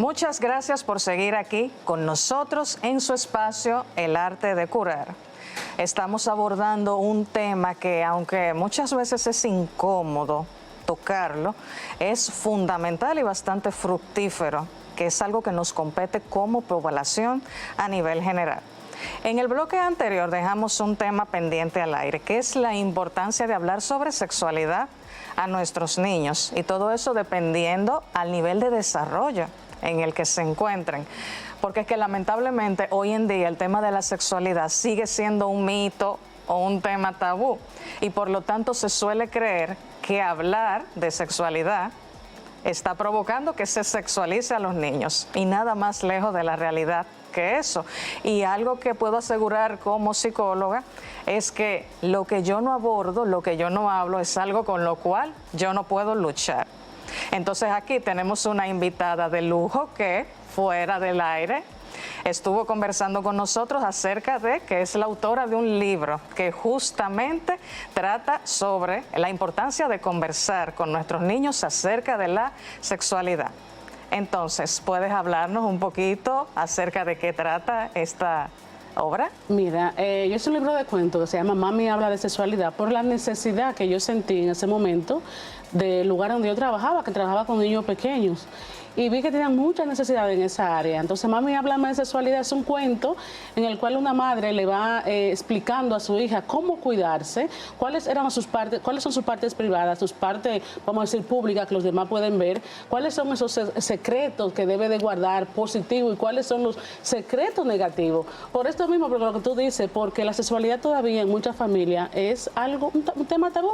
Muchas gracias por seguir aquí con nosotros en su espacio El Arte de Curar. Estamos abordando un tema que, aunque muchas veces es incómodo tocarlo, es fundamental y bastante fructífero, que es algo que nos compete como población a nivel general. En el bloque anterior dejamos un tema pendiente al aire, que es la importancia de hablar sobre sexualidad a nuestros niños, y todo eso dependiendo al nivel de desarrollo en el que se encuentren, porque es que lamentablemente hoy en día el tema de la sexualidad sigue siendo un mito o un tema tabú, y por lo tanto se suele creer que hablar de sexualidad está provocando que se sexualice a los niños, y nada más lejos de la realidad que eso. Y algo que puedo asegurar como psicóloga es que lo que yo no abordo, lo que yo no hablo, es algo con lo cual yo no puedo luchar. Entonces aquí tenemos una invitada de lujo que, fuera del aire, estuvo conversando con nosotros acerca de que es la autora de un libro que justamente trata sobre la importancia de conversar con nuestros niños acerca de la sexualidad. Entonces, ¿puedes hablarnos un poquito acerca de qué trata esta obra? Mira, yo hice un libro de cuentos que se llama Mami habla de sexualidad por la necesidad que yo sentí en ese momento del lugar donde yo trabajaba, que trabajaba con niños pequeños. Y vi que tenían mucha necesidad en esa área. Entonces, Mami habla de sexualidad es un cuento en el cual una madre le va explicando a su hija cómo cuidarse, cuáles son sus partes privadas, sus partes, vamos a decir, públicas que los demás pueden ver, cuáles son esos secretos que debe de guardar positivo y cuáles son los secretos negativos. Por esto mismo, por lo que tú dices, porque la sexualidad todavía en muchas familias es un tema tabú.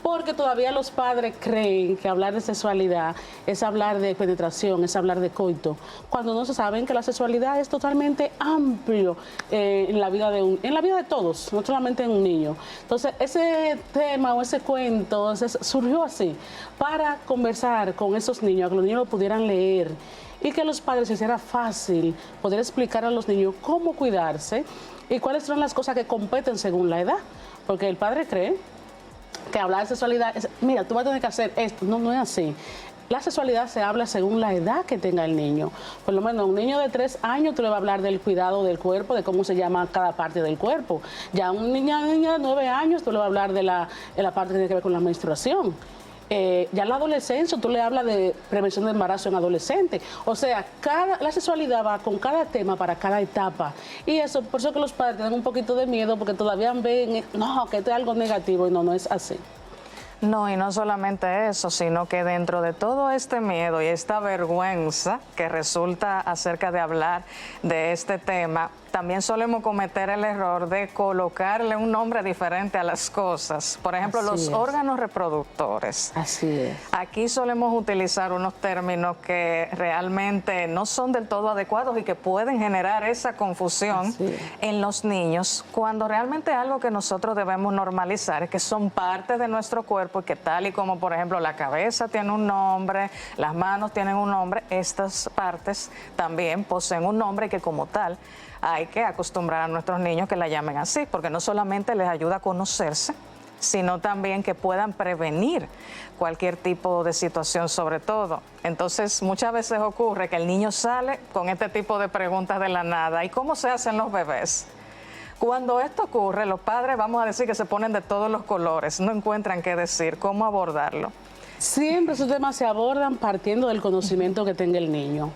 Porque todavía los padres creen que hablar de sexualidad es hablar de penetración, es hablar de coito, cuando no se saben que la sexualidad es totalmente amplio en la vida de todos, no solamente en un niño. Entonces, ese tema o ese cuento surgió así, para conversar con esos niños, que los niños lo pudieran leer y que a los padres se hiciera fácil poder explicar a los niños cómo cuidarse y cuáles son las cosas que competen según la edad, porque el padre cree que hablar de sexualidad es, mira, tú vas a tener que hacer esto. No, no es así. La sexualidad se habla según la edad que tenga el niño. Por lo menos a un niño de 3 años tú le vas a hablar del cuidado del cuerpo, de cómo se llama cada parte del cuerpo. Ya a un niño de 9 años tú le vas a hablar de la parte que tiene que ver con la menstruación. Ya en la adolescencia tú le hablas de prevención de embarazo en adolescente. O sea, la sexualidad va con cada tema para cada etapa. Y eso, por eso que los padres tienen un poquito de miedo, porque todavía ven, no, que esto es algo negativo, y no es así. No, y no solamente eso, sino que dentro de todo este miedo y esta vergüenza que resulta acerca de hablar de este tema, también solemos cometer el error de colocarle un nombre diferente a las cosas. Por ejemplo, los órganos reproductores. Así es. Aquí solemos utilizar unos términos que realmente no son del todo adecuados y que pueden generar esa confusión en los niños, cuando realmente algo que nosotros debemos normalizar es que son parte de nuestro cuerpo y que tal y como, por ejemplo, la cabeza tiene un nombre, las manos tienen un nombre, estas partes también poseen un nombre y que como tal hay que acostumbrar a nuestros niños que la llamen así, porque no solamente les ayuda a conocerse, sino también que puedan prevenir cualquier tipo de situación sobre todo. Entonces, muchas veces ocurre que el niño sale con este tipo de preguntas de la nada. ¿Y cómo se hacen los bebés? Cuando esto ocurre, los padres, vamos a decir que se ponen de todos los colores, no encuentran qué decir, cómo abordarlo. Siempre esos temas se abordan partiendo del conocimiento que tenga el niño.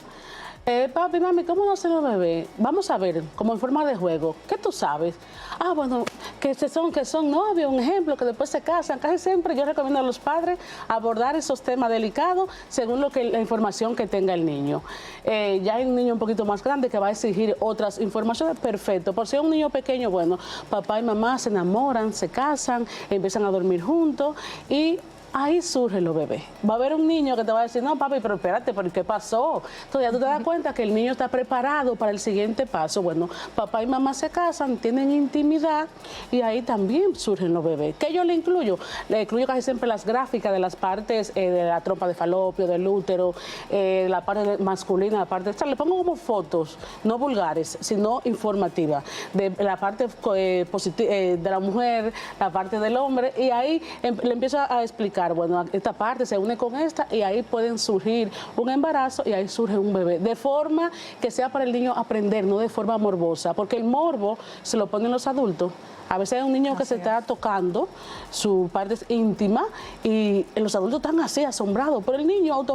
Papi, mami, ¿cómo no hacen los bebés? Vamos a ver, como en forma de juego. ¿Qué tú sabes? Ah, bueno, que son novios, un ejemplo, que después se casan. Casi siempre yo recomiendo a los padres abordar esos temas delicados según la información que tenga el niño. Ya hay un niño un poquito más grande que va a exigir otras informaciones, perfecto. Por si es un niño pequeño, bueno, papá y mamá se enamoran, se casan, empiezan a dormir juntos y ahí surgen los bebés. Va a haber un niño que te va a decir, no, papi, pero espérate, ¿pero qué pasó? Entonces ya tú te das cuenta que el niño está preparado para el siguiente paso. Bueno, papá y mamá se casan, tienen intimidad y ahí también surgen los bebés. ¿Qué yo le incluyo? Le incluyo casi siempre las gráficas de las partes de la trompa de falopio, del útero, la parte masculina, la parte... O sea, le pongo como fotos, no vulgares, sino informativas, de la parte de la mujer, la parte del hombre, y ahí le empiezo a explicar explicar, bueno, esta parte se une con esta y ahí pueden surgir un embarazo y ahí surge un bebé, de forma que sea para el niño aprender, no de forma morbosa, porque el morbo se lo ponen los adultos. A veces hay un niño que se está tocando su parte íntima y los adultos están así asombrados, pero el niño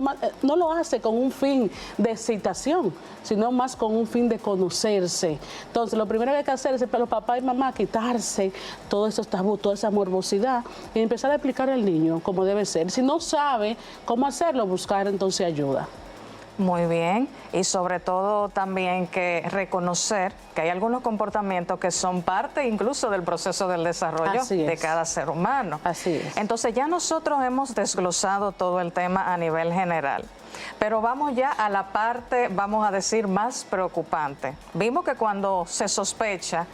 no lo hace con un fin de excitación, sino más con un fin de conocerse. Entonces, lo primero que hay que hacer es para los papás y mamás quitarse todos esos tabús, toda esa morbosidad y empezar a explicar al niño cómo debe ser. Si no sabe cómo hacerlo, buscar entonces ayuda. Muy bien, y sobre todo también que reconocer que hay algunos comportamientos que son parte incluso del proceso del desarrollo de cada ser humano. Así es. Entonces ya nosotros hemos desglosado todo el tema a nivel general, pero vamos ya a la parte, vamos a decir, más preocupante. Vimos que cuando se sospecha,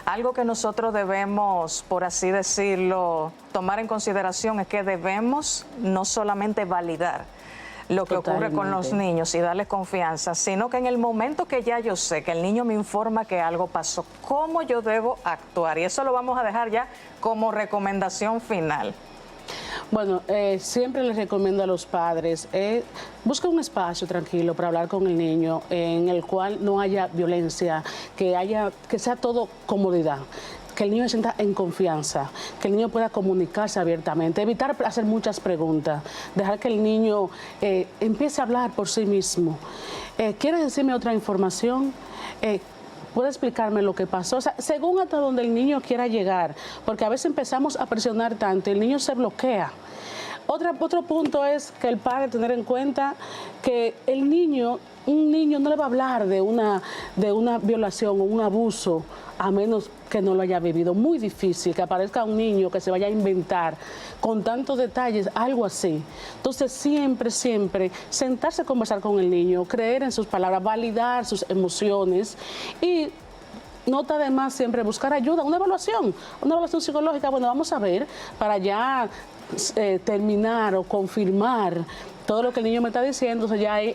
algo que nosotros debemos, por así decirlo, tomar en consideración es que debemos no solamente validar lo que ocurre con los niños y darles confianza, sino que en el momento que ya yo sé que el niño me informa que algo pasó, ¿cómo yo debo actuar? Y eso lo vamos a dejar ya como recomendación final. Bueno, siempre les recomiendo a los padres, busca un espacio tranquilo para hablar con el niño en el cual no haya violencia, que sea todo comodidad. Que el niño se sienta en confianza, que el niño pueda comunicarse abiertamente, evitar hacer muchas preguntas, dejar que el niño empiece a hablar por sí mismo. ¿Quieres decirme otra información? ¿Puede explicarme lo que pasó? O sea, según hasta donde el niño quiera llegar, porque a veces empezamos a presionar tanto y el niño se bloquea. Otro punto es que el padre tener en cuenta que un niño no le va a hablar de una violación o un abuso a menos que no lo haya vivido. Muy difícil que aparezca un niño que se vaya a inventar con tantos detalles, algo así. Entonces siempre sentarse a conversar con el niño, creer en sus palabras, validar sus emociones y nota además siempre buscar ayuda, una evaluación psicológica. Bueno, vamos a ver para ya terminar o confirmar todo lo que el niño me está diciendo. O sea, ya hay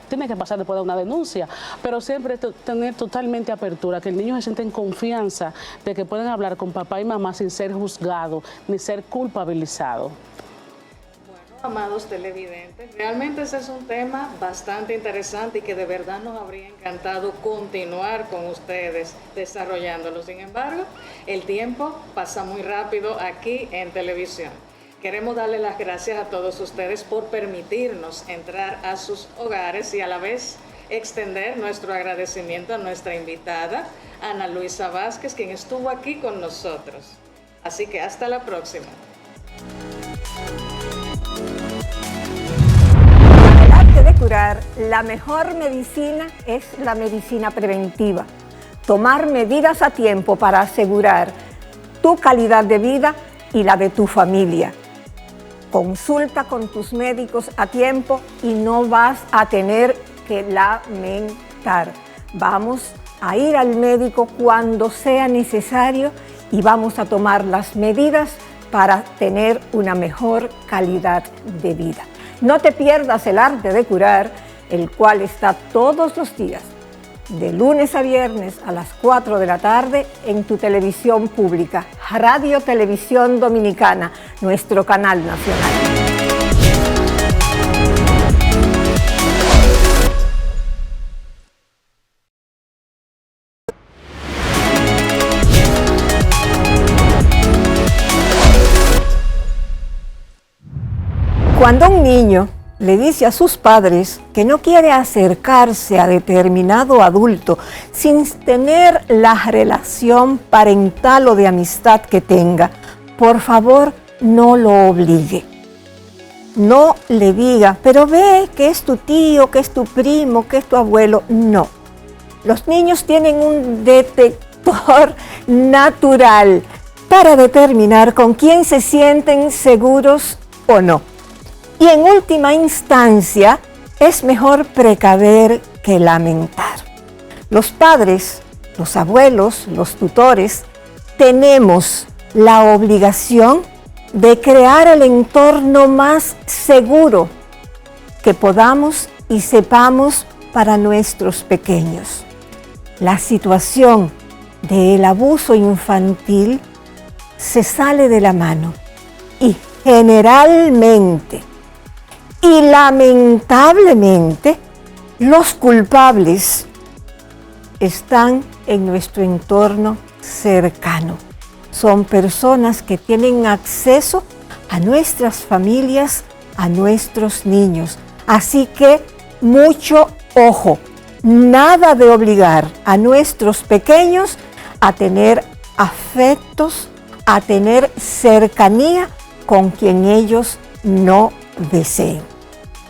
tiene que pasar después de una denuncia, pero siempre tener totalmente apertura, que el niño se sienta en confianza de que pueden hablar con papá y mamá sin ser juzgado ni ser culpabilizado. Amados televidentes, realmente ese es un tema bastante interesante y que de verdad nos habría encantado continuar con ustedes desarrollándolo. Sin embargo, el tiempo pasa muy rápido aquí en televisión. Queremos darle las gracias a todos ustedes por permitirnos entrar a sus hogares y a la vez extender nuestro agradecimiento a nuestra invitada, Ana Luisa Vázquez, quien estuvo aquí con nosotros. Así que hasta la próxima. De curar, la mejor medicina es la medicina preventiva. Tomar medidas a tiempo para asegurar tu calidad de vida y la de tu familia. Consulta con tus médicos a tiempo y no vas a tener que lamentar. Vamos a ir al médico cuando sea necesario y vamos a tomar las medidas para tener una mejor calidad de vida. No te pierdas el arte de curar, el cual está todos los días, de lunes a viernes a las 4 de la tarde en tu televisión pública, Radio Televisión Dominicana, nuestro canal nacional. Cuando un niño le dice a sus padres que no quiere acercarse a determinado adulto sin tener la relación parental o de amistad que tenga, por favor no lo obligue. No le diga, pero ve que es tu tío, que es tu primo, que es tu abuelo. No. Los niños tienen un detector natural para determinar con quién se sienten seguros o no. Y en última instancia, es mejor precaver que lamentar. Los padres, los abuelos, los tutores, tenemos la obligación de crear el entorno más seguro que podamos y sepamos para nuestros pequeños. La situación del abuso infantil se sale de la mano y generalmente y lamentablemente los culpables están en nuestro entorno cercano. Son personas que tienen acceso a nuestras familias, a nuestros niños. Así que mucho ojo, nada de obligar a nuestros pequeños a tener afectos, a tener cercanía con quien ellos no deseen.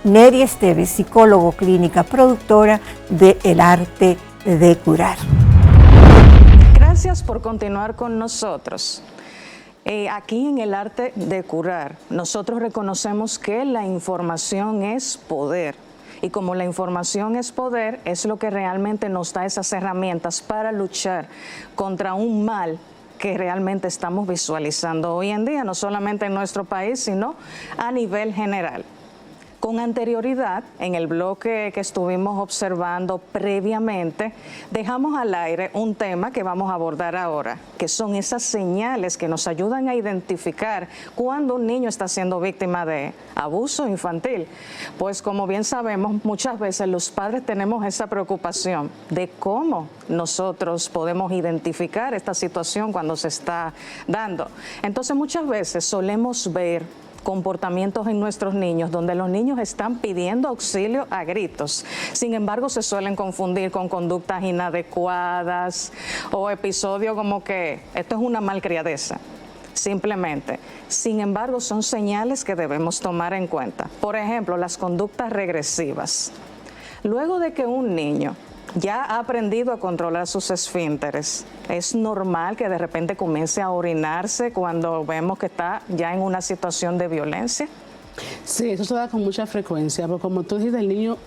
Neri Esteves, psicólogo clínica, productora de El Arte de Curar. Gracias por continuar con nosotros. Aquí en El Arte de Curar, nosotros reconocemos que la información es poder. Y como la información es poder, es lo que realmente nos da esas herramientas para luchar contra un mal que realmente estamos visualizando hoy en día, no solamente en nuestro país, sino a nivel general. Con anterioridad, en el bloque que estuvimos observando previamente, dejamos al aire un tema que vamos a abordar ahora, que son esas señales que nos ayudan a identificar cuando un niño está siendo víctima de abuso infantil. Pues como bien sabemos, muchas veces los padres tenemos esa preocupación de cómo nosotros podemos identificar esta situación cuando se está dando. Entonces muchas veces solemos ver comportamientos en nuestros niños donde los niños están pidiendo auxilio a gritos. Sin embargo, se suelen confundir con conductas inadecuadas o episodios como que esto es una malcriadeza. Simplemente. Sin embargo, son señales que debemos tomar en cuenta. Por ejemplo, las conductas regresivas. Luego de que un niño ya ha aprendido a controlar sus esfínteres, es normal que de repente comience a orinarse cuando vemos que está ya en una situación de violencia. Sí, eso se da con mucha frecuencia, porque como tú dijiste, el niño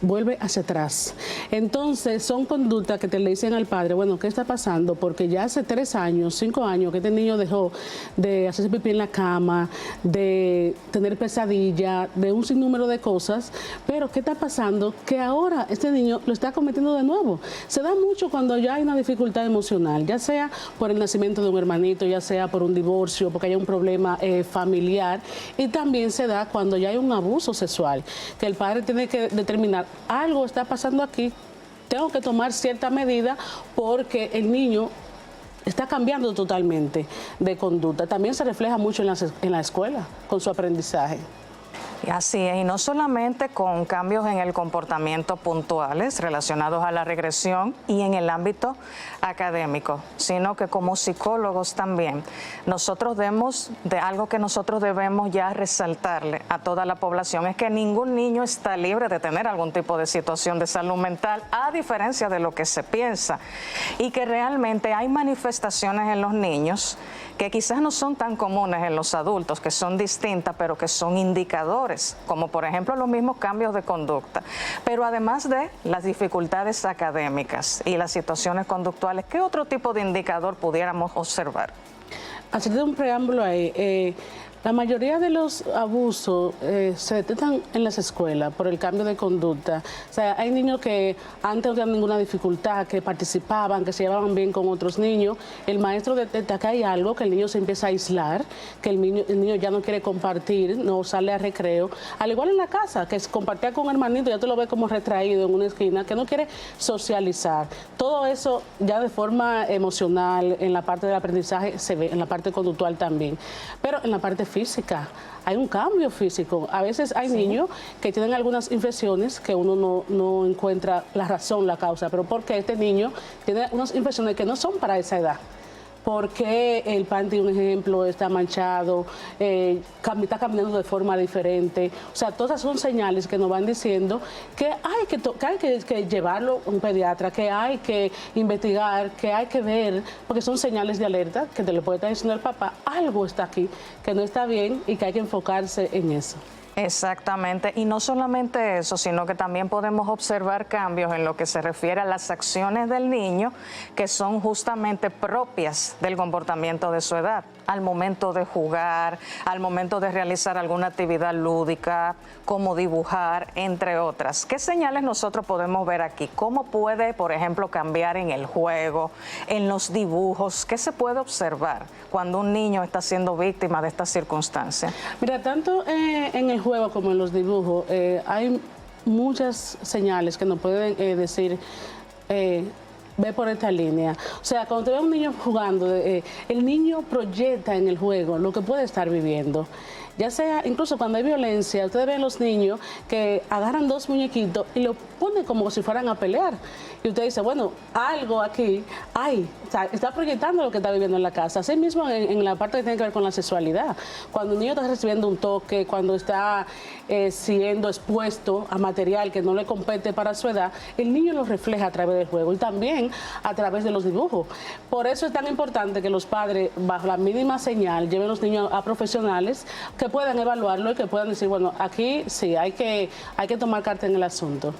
vuelve hacia atrás. Entonces, son conductas que te le dicen al padre, bueno, ¿qué está pasando? Porque ya hace 3 años, 5 años que este niño dejó de hacerse pipí en la cama, de tener pesadilla, de un sinnúmero de cosas, pero ¿qué está pasando? Que ahora este niño lo está cometiendo de nuevo. Se da mucho cuando ya hay una dificultad emocional, ya sea por el nacimiento de un hermanito, ya sea por un divorcio, porque hay un problema familiar, y también se da cuando ya hay un abuso sexual, que el padre tiene que determinar, algo está pasando aquí, tengo que tomar cierta medida porque el niño está cambiando totalmente de conducta. También se refleja mucho en la escuela, con su aprendizaje. Así es, y no solamente con cambios en el comportamiento puntuales relacionados a la regresión y en el ámbito académico, sino que como psicólogos también, algo que nosotros debemos ya resaltarle a toda la población es que ningún niño está libre de tener algún tipo de situación de salud mental, a diferencia de lo que se piensa, y que realmente hay manifestaciones en los niños que quizás no son tan comunes en los adultos, que son distintas, pero que son indicadores, como por ejemplo los mismos cambios de conducta. Pero además de las dificultades académicas y las situaciones conductuales, ¿qué otro tipo de indicador pudiéramos observar? Haciendo un preámbulo ahí, la mayoría de los abusos se detectan en las escuelas por el cambio de conducta. O sea, hay niños que antes no tenían ninguna dificultad, que participaban, que se llevaban bien con otros niños. El maestro detecta que hay algo, que el niño se empieza a aislar, que el niño ya no quiere compartir, no sale a recreo. Al igual en la casa, que compartía con un hermanito, ya tú lo ves como retraído en una esquina, que no quiere socializar. Todo eso ya de forma emocional, en la parte del aprendizaje se ve, en la parte conductual también. Pero en la parte física, hay un cambio físico. A veces hay niños que tienen algunas infecciones que uno no encuentra la razón, la causa, pero porque este niño tiene unas infecciones que no son para esa edad. Porque el panty, un ejemplo, está manchado, está caminando de forma diferente. O sea, todas son señales que nos van diciendo que hay que llevarlo a un pediatra, que hay que investigar, que hay que ver, porque son señales de alerta que te lo puede estar diciendo el papá, algo está aquí que no está bien y que hay que enfocarse en eso. Exactamente, y no solamente eso, sino que también podemos observar cambios en lo que se refiere a las acciones del niño que son justamente propias del comportamiento de su edad, al momento de jugar, al momento de realizar alguna actividad lúdica, como dibujar, entre otras. ¿Qué señales nosotros podemos ver aquí? ¿Cómo puede, por ejemplo, cambiar en el juego, en los dibujos? ¿Qué se puede observar cuando un niño está siendo víctima de esta circunstancia? Mira, tanto en el juego como en los dibujos, hay muchas señales que nos pueden decir, ve por esta línea. O sea, cuando te ve un niño jugando, el niño proyecta en el juego lo que puede estar viviendo. Ya sea, incluso cuando hay violencia, ustedes ven los niños que agarran dos muñequitos y lo ponen como si fueran a pelear. Y usted dice, bueno, algo aquí hay, o sea, está proyectando lo que está viviendo en la casa. Así mismo en la parte que tiene que ver con la sexualidad. Cuando un niño está recibiendo un toque, cuando está siendo expuesto a material que no le compete para su edad, el niño lo refleja a través del juego y también a través de los dibujos. Por eso es tan importante que los padres, bajo la mínima señal, lleven a los niños a profesionales que puedan evaluarlo y que puedan decir, bueno, aquí sí, hay que tomar carta en el asunto.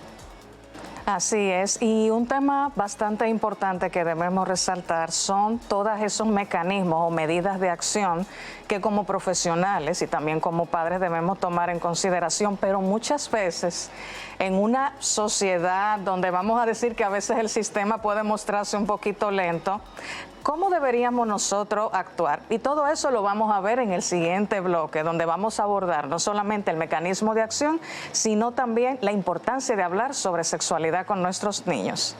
Así es, y un tema bastante importante que debemos resaltar son todos esos mecanismos o medidas de acción que como profesionales y también como padres debemos tomar en consideración, pero muchas veces en una sociedad donde vamos a decir que a veces el sistema puede mostrarse un poquito lento, ¿cómo deberíamos nosotros actuar? Y todo eso lo vamos a ver en el siguiente bloque, donde vamos a abordar no solamente el mecanismo de acción, sino también la importancia de hablar sobre sexualidad con nuestros niños.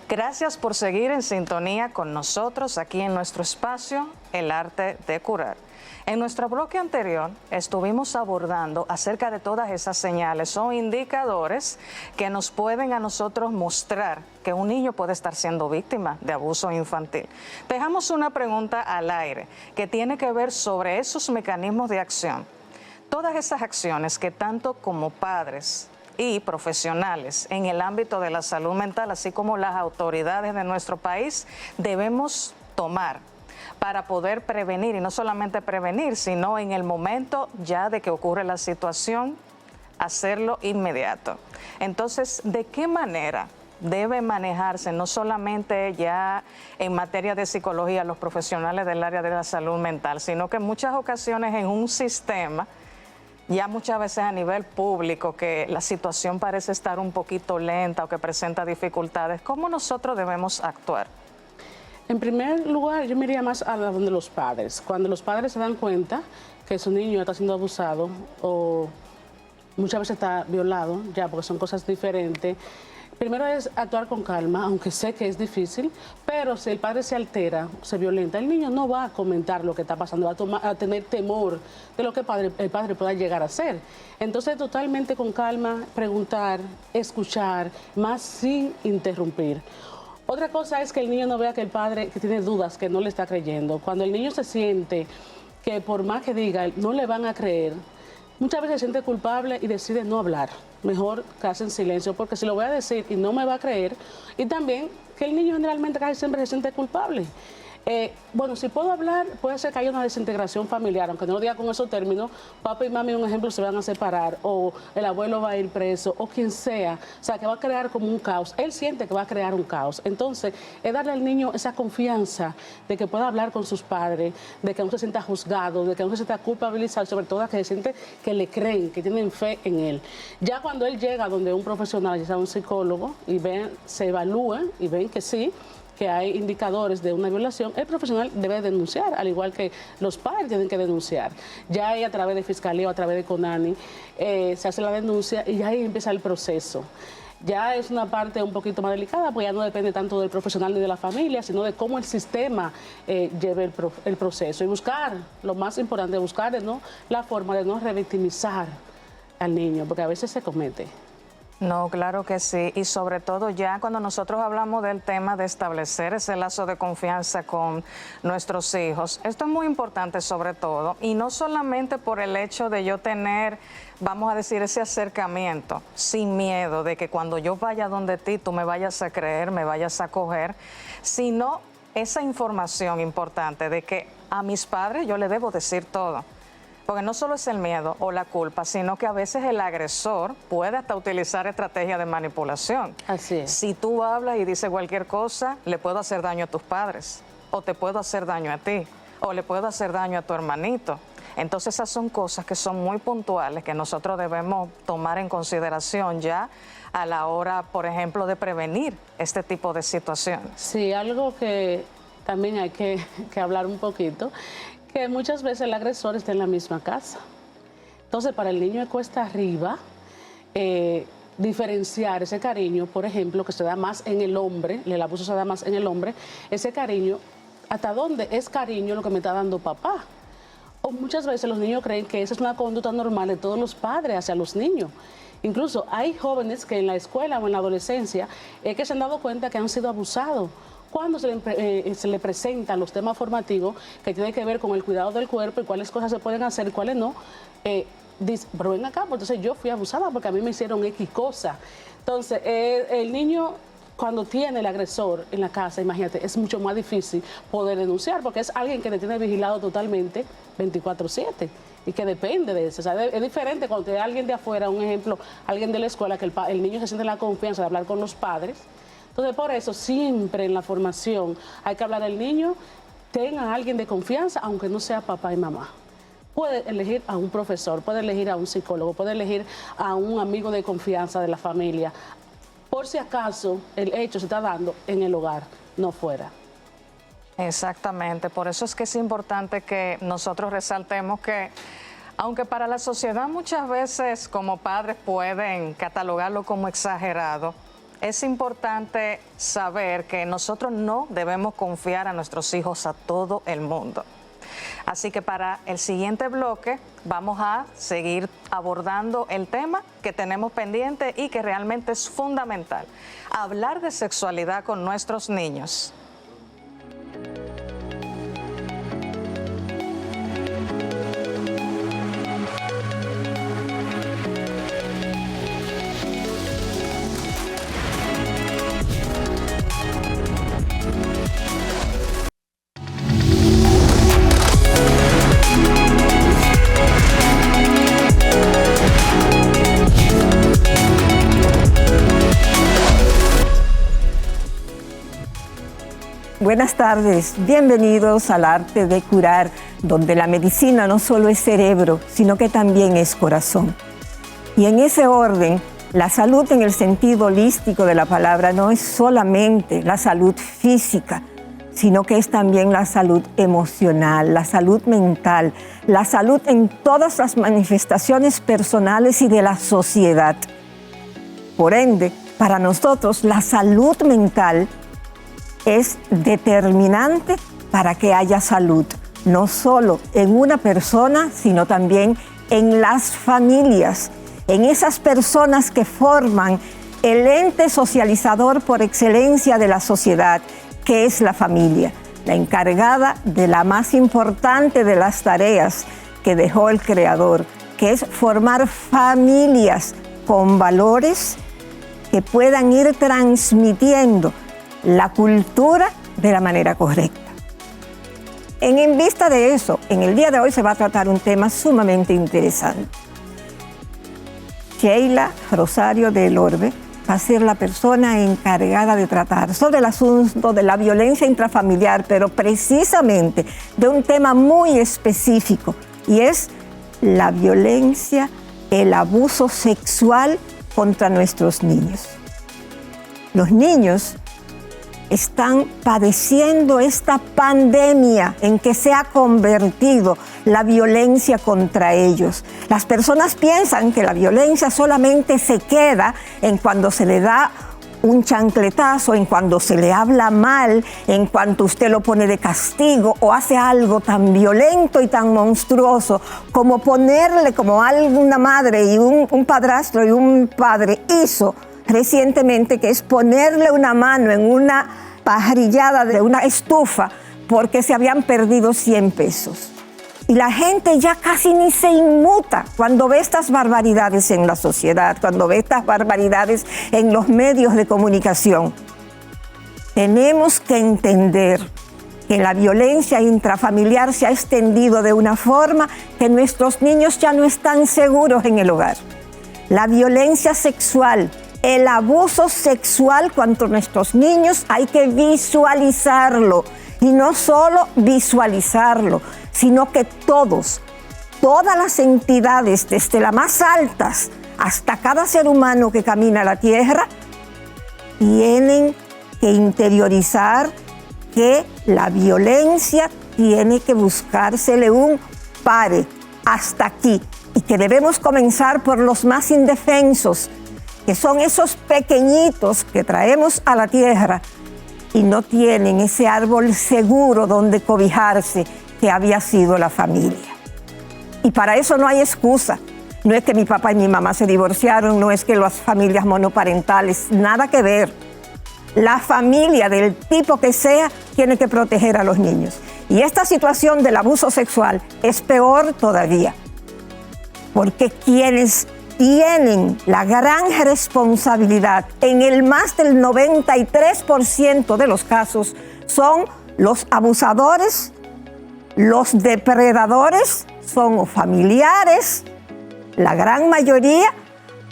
Gracias por seguir en sintonía con nosotros aquí en nuestro espacio, El Arte de Curar. En nuestro bloque anterior estuvimos abordando acerca de todas esas señales o indicadores que nos pueden a nosotros mostrar que un niño puede estar siendo víctima de abuso infantil. Dejamos una pregunta al aire que tiene que ver sobre esos mecanismos de acción. Todas esas acciones que tanto como padres y profesionales en el ámbito de la salud mental, así como las autoridades de nuestro país, debemos tomar para poder prevenir, y no solamente prevenir, sino en el momento ya de que ocurre la situación, hacerlo inmediato. Entonces, ¿de qué manera debe manejarse no solamente ya en materia de psicología los profesionales del área de la salud mental, sino que en muchas ocasiones en un sistema, ya muchas veces a nivel público, que la situación parece estar un poquito lenta o que presenta dificultades? ¿Cómo nosotros debemos actuar? En primer lugar, yo me iría más a donde los padres. Cuando los padres se dan cuenta que su niño está siendo abusado o muchas veces está violado, ya porque son cosas diferentes, primero es actuar con calma, aunque sé que es difícil, pero si el padre se altera, se violenta, el niño no va a comentar lo que está pasando, va a tener temor de lo que el padre pueda llegar a hacer. Entonces, totalmente con calma, preguntar, escuchar, más sin interrumpir. Otra cosa es que el niño no vea que el padre que tiene dudas, que no le está creyendo. Cuando el niño se siente que por más que diga, no le van a creer, muchas veces se siente culpable y decide no hablar. Mejor quedarse en silencio, porque si lo voy a decir y no me va a creer, y también que el niño generalmente casi siempre se siente culpable. Bueno, si puedo hablar, puede ser que haya una desintegración familiar, aunque no lo diga con esos términos, papá y mami, un ejemplo, se van a separar, o el abuelo va a ir preso, o quien sea, o sea, que va a crear como un caos. Él siente que va a crear un caos. Entonces, es darle al niño esa confianza de que pueda hablar con sus padres, de que no se sienta juzgado, de que no se sienta culpabilizado, sobre todo que se siente que le creen, que tienen fe en él. Ya cuando él llega donde un profesional, ya sea un psicólogo, y ven, se evalúa y ven que sí, que hay indicadores de una violación, el profesional debe denunciar, al igual que los padres tienen que denunciar. Ya ahí a través de Fiscalía o a través de CONANI se hace la denuncia y ya ahí empieza el proceso. Ya es una parte un poquito más delicada, porque ya no depende tanto del profesional ni de la familia, sino de cómo el sistema lleve el proceso. Y buscar, lo más importante, buscar la forma de no revictimizar al niño, porque a veces se comete. No, claro que sí. Y sobre todo ya cuando nosotros hablamos del tema de establecer ese lazo de confianza con nuestros hijos, esto es muy importante sobre todo. Y no solamente por el hecho de yo tener, vamos a decir, ese acercamiento sin miedo de que cuando yo vaya donde ti tú me vayas a creer, me vayas a coger, sino esa información importante de que a mis padres yo le debo decir todo. Porque no solo es el miedo o la culpa, sino que a veces el agresor puede hasta utilizar estrategias de manipulación. Así es. Si tú hablas y dices cualquier cosa, le puedo hacer daño a tus padres, o te puedo hacer daño a ti, o le puedo hacer daño a tu hermanito. Entonces esas son cosas que son muy puntuales que nosotros debemos tomar en consideración ya a la hora, por ejemplo, de prevenir este tipo de situaciones. Sí, algo que también hay que hablar un poquito, que muchas veces el agresor está en la misma casa. Entonces, para el niño de cuesta arriba, diferenciar ese cariño, por ejemplo, que se da más en el hombre, el abuso se da más en el hombre, ese cariño, ¿hasta dónde es cariño lo que me está dando papá? O muchas veces los niños creen que esa es una conducta normal de todos los padres hacia los niños. Incluso hay jóvenes que en la escuela o en la adolescencia que se han dado cuenta que han sido abusados. Cuando se le presentan los temas formativos que tienen que ver con el cuidado del cuerpo y cuáles cosas se pueden hacer y cuáles no, dice, pero ven acá, pues entonces yo fui abusada porque a mí me hicieron X cosa. Entonces, el niño, cuando tiene el agresor en la casa, imagínate, es mucho más difícil poder denunciar porque es alguien que le tiene vigilado totalmente 24/7 y que depende de eso. O sea, es diferente cuando tiene alguien de afuera, un ejemplo, alguien de la escuela, que el niño se siente la confianza de hablar con los padres. Entonces, por eso, siempre en la formación hay que hablar del niño, tenga a alguien de confianza, aunque no sea papá y mamá. Puede elegir a un profesor, puede elegir a un psicólogo, puede elegir a un amigo de confianza de la familia, por si acaso el hecho se está dando en el hogar, no fuera. Exactamente, por eso es que es importante que nosotros resaltemos que, aunque para la sociedad muchas veces como padres pueden catalogarlo como exagerado, es importante saber que nosotros no debemos confiar a nuestros hijos a todo el mundo. Así que para el siguiente bloque vamos a seguir abordando el tema que tenemos pendiente y que realmente es fundamental, hablar de sexualidad con nuestros niños. Buenas tardes, bienvenidos al Arte de Curar, donde la medicina no solo es cerebro, sino que también es corazón. Y en ese orden, la salud en el sentido holístico de la palabra no es solamente la salud física, sino que es también la salud emocional, la salud mental, la salud en todas las manifestaciones personales y de la sociedad. Por ende, para nosotros, la salud mental es determinante para que haya salud, no solo en una persona, sino también en las familias, en esas personas que forman el ente socializador por excelencia de la sociedad, que es la familia, la encargada de la más importante de las tareas que dejó el Creador, que es formar familias con valores que puedan ir transmitiendo la cultura de la manera correcta. En vista de eso, en el día de hoy se va a tratar un tema sumamente interesante. Sheila Rosario del Orbe va a ser la persona encargada de tratar sobre el asunto de la violencia intrafamiliar, pero precisamente de un tema muy específico, y es la violencia, el abuso sexual contra nuestros niños. Los niños están padeciendo esta pandemia en que se ha convertido la violencia contra ellos. Las personas piensan que la violencia solamente se queda en cuando se le da un chancletazo, en cuando se le habla mal, en cuanto usted lo pone de castigo o hace algo tan violento y tan monstruoso como ponerle, como alguna madre y un padrastro y un padre hizo recientemente, que es ponerle una mano en una parrillada de una estufa porque se habían perdido 100 pesos. Y la gente ya casi ni se inmuta cuando ve estas barbaridades en la sociedad, cuando ve estas barbaridades en los medios de comunicación. Tenemos que entender que la violencia intrafamiliar se ha extendido de una forma que nuestros niños ya no están seguros en el hogar. La violencia sexual, el abuso sexual contra nuestros niños, hay que visualizarlo. Y no solo visualizarlo, sino que todas las entidades, desde las más altas hasta cada ser humano que camina la tierra, tienen que interiorizar que la violencia tiene que buscársele un pare hasta aquí, y que debemos comenzar por los más indefensos, que son esos pequeñitos que traemos a la tierra y no tienen ese árbol seguro donde cobijarse, que había sido la familia. Y para eso no hay excusa. No es que mi papá y mi mamá se divorciaron, no es que las familias monoparentales, nada que ver. La familia, del tipo que sea, tiene que proteger a los niños. Y esta situación del abuso sexual es peor todavía, porque quienes tienen la gran responsabilidad en el más del 93% de los casos son los abusadores, los depredadores, son o familiares, la gran mayoría,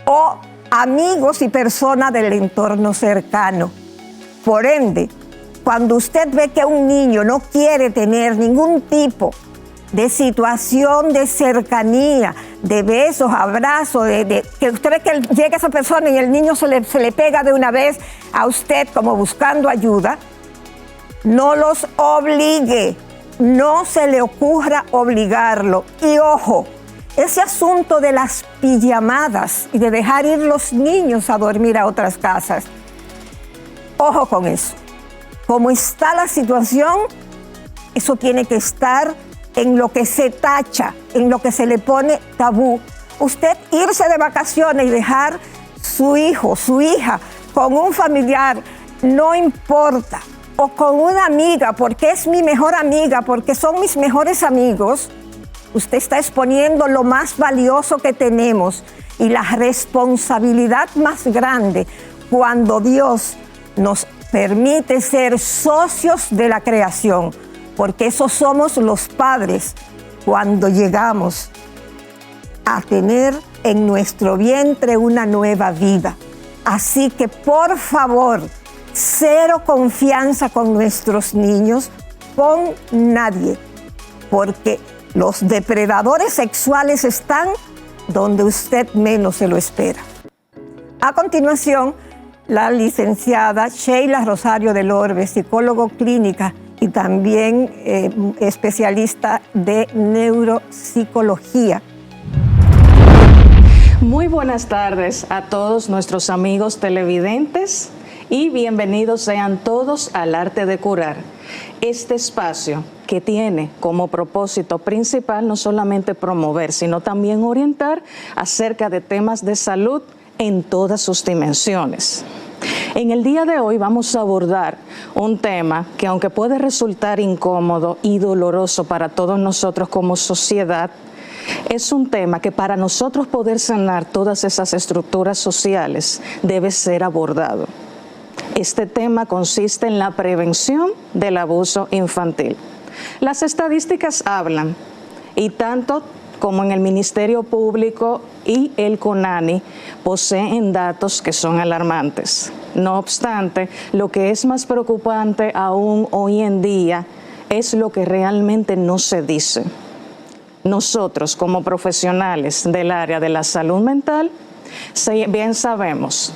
o amigos y personas del entorno cercano. Por ende, cuando usted ve que un niño no quiere tener ningún tipo de situación de cercanía, de besos, abrazos, que usted ve que llega esa persona y el niño se le pega de una vez a usted como buscando ayuda, no los obligue, no se le ocurra obligarlo. Y ojo, ese asunto de las pijamadas y de dejar ir los niños a dormir a otras casas, ojo con eso. Como está la situación, eso tiene que estar en lo que se tacha, en lo que se le pone tabú. Usted irse de vacaciones y dejar su hijo, su hija, con un familiar, no importa, o con una amiga, porque es mi mejor amiga, porque son mis mejores amigos, usted está exponiendo lo más valioso que tenemos y la responsabilidad más grande cuando Dios nos permite ser socios de la creación, porque esos somos los padres cuando llegamos a tener en nuestro vientre una nueva vida. Así que, por favor, cero confianza con nuestros niños, con nadie, porque los depredadores sexuales están donde usted menos se lo espera. A continuación, la licenciada Sheila Rosario del Orbe, psicólogo clínica y también especialista de neuropsicología. Muy buenas tardes a todos nuestros amigos televidentes y bienvenidos sean todos al Arte de Curar. Este espacio que tiene como propósito principal no solamente promover, sino también orientar acerca de temas de salud en todas sus dimensiones. En el día de hoy vamos a abordar un tema que, aunque puede resultar incómodo y doloroso para todos nosotros como sociedad, es un tema que para nosotros poder sanar todas esas estructuras sociales debe ser abordado. Este tema consiste en la prevención del abuso infantil. Las estadísticas hablan, y tanto como en el Ministerio Público y el CONANI poseen datos que son alarmantes. No obstante, lo que es más preocupante aún hoy en día es lo que realmente no se dice. Nosotros, como profesionales del área de la salud mental, bien sabemos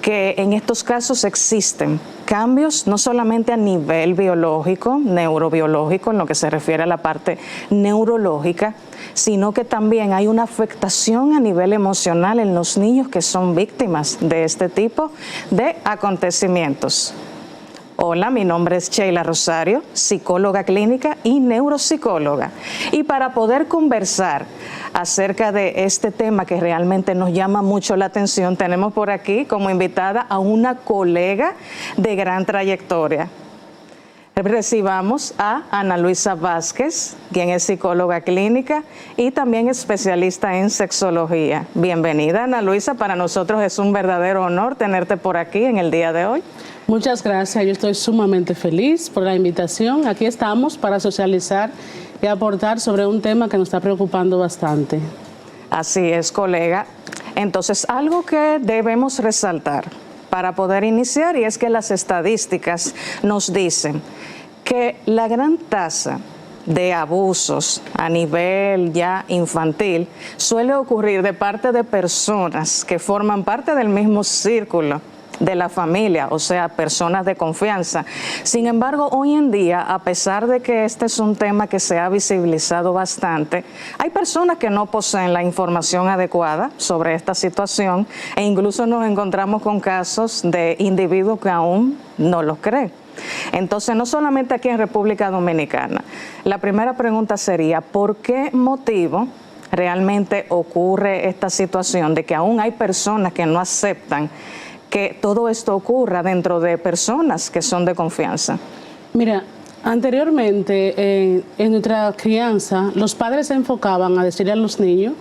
que en estos casos existen cambios no solamente a nivel biológico, neurobiológico, en lo que se refiere a la parte neurológica, sino que también hay una afectación a nivel emocional en los niños que son víctimas de este tipo de acontecimientos. Hola, mi nombre es Sheila Rosario, psicóloga clínica y neuropsicóloga. Y para poder conversar acerca de este tema que realmente nos llama mucho la atención, tenemos por aquí como invitada a una colega de gran trayectoria. Recibamos a Ana Luisa Vázquez, quien es psicóloga clínica y también especialista en sexología. Bienvenida, Ana Luisa. Para nosotros es un verdadero honor tenerte por aquí en el día de hoy. Muchas gracias, yo estoy sumamente feliz por la invitación. Aquí estamos para socializar y aportar sobre un tema que nos está preocupando bastante. Así es, colega. Entonces, algo que debemos resaltar para poder iniciar, y es que las estadísticas nos dicen que la gran tasa de abusos a nivel ya infantil suele ocurrir de parte de personas que forman parte del mismo círculo de la familia, o sea, personas de confianza. Sin embargo, hoy en día, a pesar de que este es un tema que se ha visibilizado bastante, hay personas que no poseen la información adecuada sobre esta situación e incluso nos encontramos con casos de individuos que aún no los creen. Entonces, no solamente aquí en República Dominicana, la primera pregunta sería, ¿por qué motivo realmente ocurre esta situación de que aún hay personas que no aceptan que todo esto ocurra dentro de personas que son de confianza? Mira, anteriormente en nuestra crianza, los padres se enfocaban a decirle a los niños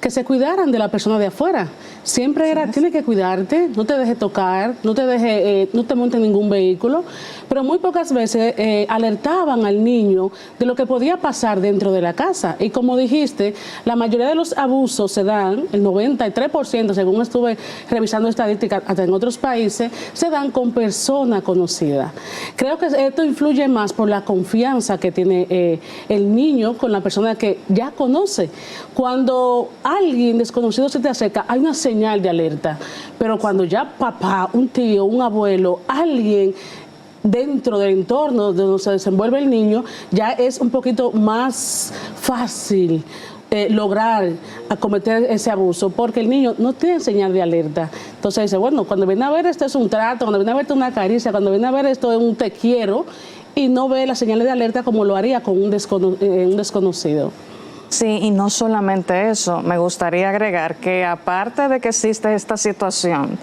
que se cuidaran de la persona de afuera. Siempre era, tienes que cuidarte, no te dejes tocar, no te montes en ningún vehículo, pero muy pocas veces alertaban al niño de lo que podía pasar dentro de la casa. Y como dijiste, la mayoría de los abusos se dan, el 93%, según estuve revisando estadísticas hasta en otros países, se dan con persona conocida. Creo que esto influye más por la confianza que tiene el niño con la persona que ya conoce. Cuando alguien desconocido se te acerca, hay una señal de alerta, pero cuando ya papá, un tío, un abuelo, alguien dentro del entorno donde se desenvuelve el niño, ya es un poquito más fácil lograr acometer ese abuso, porque el niño no tiene señal de alerta. Entonces dice, bueno, cuando viene a ver esto es un trato, cuando viene a ver esto es una caricia, cuando viene a ver esto es un te quiero, y no ve las señales de alerta como lo haría con un desconocido. Sí, y no solamente eso, me gustaría agregar que aparte de que existe esta situación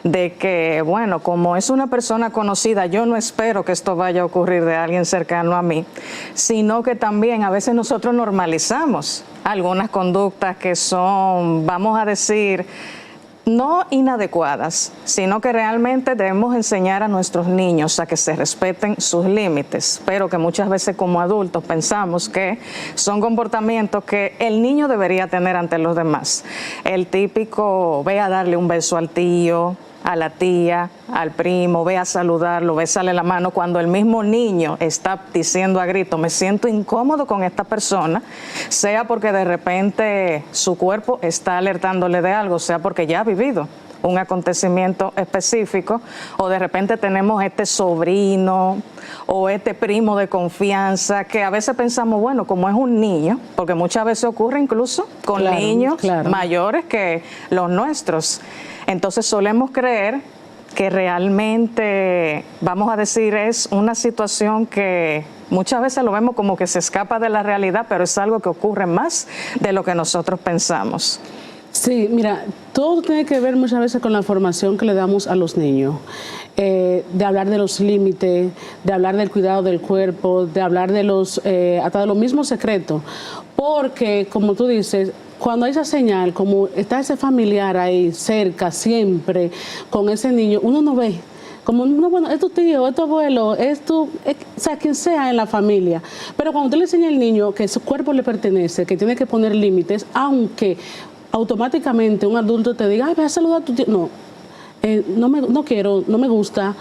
de que, bueno, como es una persona conocida, yo no espero que esto vaya a ocurrir de alguien cercano a mí, sino que también a veces nosotros normalizamos algunas conductas que son, vamos a decir, no inadecuadas, sino que realmente debemos enseñar a nuestros niños a que se respeten sus límites, pero que muchas veces como adultos pensamos que son comportamientos que el niño debería tener ante los demás. El típico, ve a darle un beso al tío, a la tía, al primo, ve a saludarlo, bésale la mano, cuando el mismo niño está diciendo a grito, me siento incómodo con esta persona, sea porque de repente su cuerpo está alertándole de algo, sea porque ya ha vivido un acontecimiento específico, o de repente tenemos este sobrino o este primo de confianza que a veces pensamos, bueno, como es un niño, porque muchas veces ocurre incluso con niños mayores que los nuestros. Entonces solemos creer que realmente, vamos a decir, es una situación que muchas veces lo vemos como que se escapa de la realidad, pero es algo que ocurre más de lo que nosotros pensamos. Sí, mira, todo tiene que ver muchas veces con la formación que le damos a los niños, de hablar de los límites, de hablar del cuidado del cuerpo, de hablar de hasta de los mismos secretos, porque como tú dices, cuando hay esa señal, como está ese familiar ahí cerca siempre con ese niño, uno no ve. Como, no, bueno, es tu tío, es tu abuelo, o sea, quien sea en la familia. Pero cuando usted le enseña al niño que su cuerpo le pertenece, que tiene que poner límites, aunque automáticamente un adulto te diga, ay, ve a saludar a tu tío. No, no quiero, no me gusta.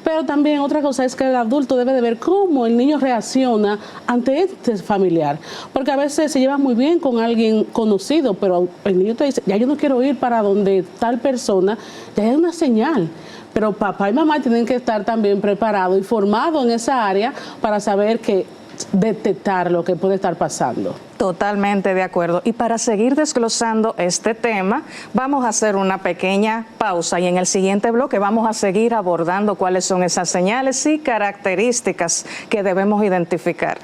Pero también otra cosa es que el adulto debe de ver cómo el niño reacciona ante este familiar. Porque a veces se lleva muy bien con alguien conocido, pero el niño te dice, ya yo no quiero ir para donde tal persona, ya hay una señal. Pero papá y mamá tienen que estar también preparados y formados en esa área para saber que detectar lo que puede estar pasando. Totalmente de acuerdo. Y para seguir desglosando este tema, vamos a hacer una pequeña pausa y en el siguiente bloque vamos a seguir abordando cuáles son esas señales y características que debemos identificar.